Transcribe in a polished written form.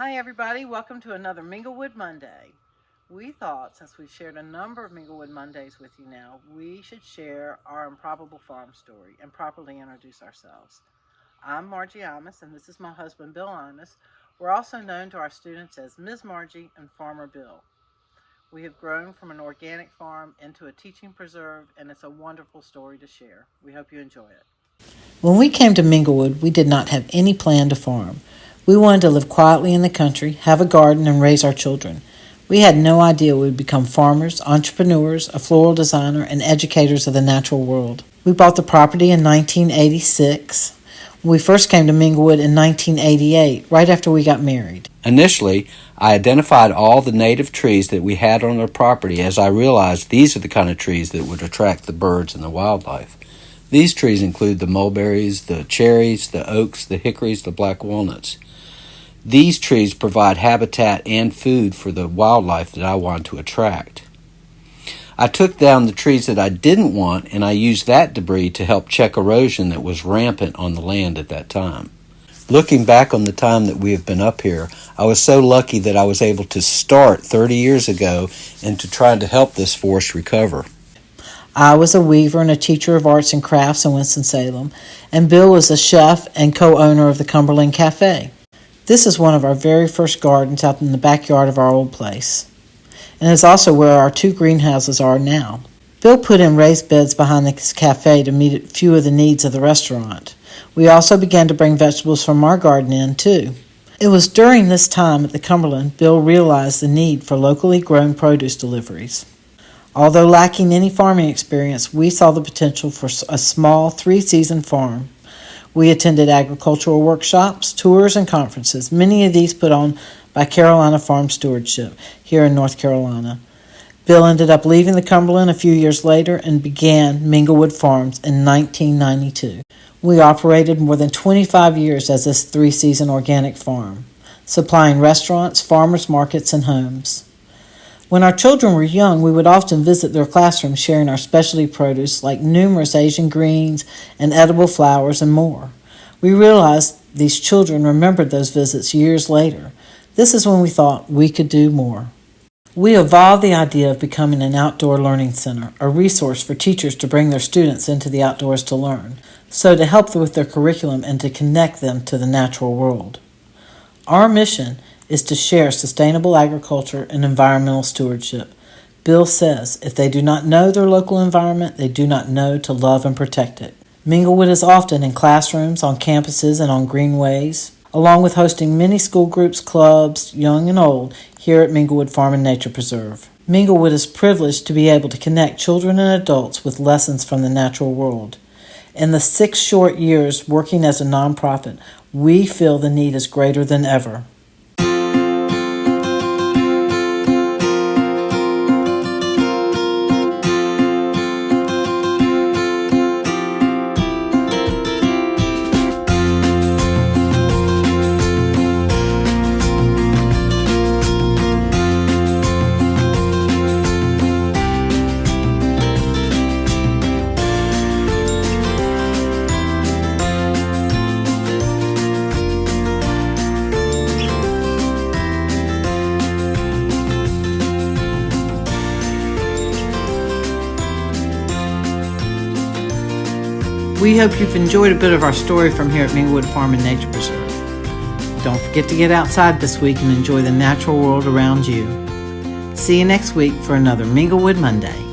Hi everybody, welcome to another Minglewood Monday. We thought, since we've shared a number of Minglewood Mondays with you now, we should share our improbable farm story and properly introduce ourselves. I'm Margie and this is my husband Bill Imus. We're also known to our students as Ms. Margie and Farmer Bill. We have grown from an organic farm into a teaching preserve, and it's a wonderful story to share. We hope you enjoy it. When we came to Minglewood, we did not have any plan to farm. We wanted to live quietly in the country, have a garden, and raise our children. We had no idea we would become farmers, entrepreneurs, a floral designer, and educators of the natural world. We bought the property in 1986. We first came to Minglewood in 1988, right after we got married. Initially, I identified all the native trees that we had on our property as I realized these are the kind of trees that would attract the birds and the wildlife. These trees include the mulberries, the cherries, the oaks, the hickories, the black walnuts. These trees provide habitat and food for the wildlife that I want to attract. I took down the trees that I didn't want, and I used that debris to help check erosion that was rampant on the land at that time. Looking back on the time that we have been up here, I was so lucky that I was able to start 30 years ago and to try to help this forest recover. I was a weaver and a teacher of arts and crafts in Winston-Salem, and Bill was a chef and co-owner of the Cumberland Cafe. This is one of our very first gardens out in the backyard of our old place, and is also where our two greenhouses are now. Bill put in raised beds behind the cafe to meet a few of the needs of the restaurant. We also began to bring vegetables from our garden in, too. It was during this time at the Cumberland Bill realized the need for locally grown produce deliveries. Although lacking any farming experience, we saw the potential for a small 3-season farm. We attended agricultural workshops, tours, and conferences, many of these put on by Carolina Farm Stewardship here in North Carolina. Bill ended up leaving the Cumberland a few years later and began Minglewood Farms in 1992. We operated more than 25 years as this 3-season organic farm, supplying restaurants, farmers markets, and homes. When our children were young, we would often visit their classrooms sharing our specialty produce like numerous Asian greens and edible flowers and more. We realized these children remembered those visits years later. This is when we thought we could do more. We evolved the idea of becoming an outdoor learning center, a resource for teachers to bring their students into the outdoors to learn, so to help them with their curriculum and to connect them to the natural world. Our mission is to share sustainable agriculture and environmental stewardship. Bill says if they do not know their local environment, they do not know to love and protect it. Minglewood is often in classrooms, on campuses, and on greenways, along with hosting many school groups, clubs, young and old, here at Minglewood Farm and Nature Preserve. Minglewood is privileged to be able to connect children and adults with lessons from the natural world. In the 6 short years working as a nonprofit, we feel the need is greater than ever. We hope you've enjoyed a bit of our story from here at Minglewood Farm and Nature Preserve. Don't forget to get outside this week and enjoy the natural world around you. See you next week for another Minglewood Monday.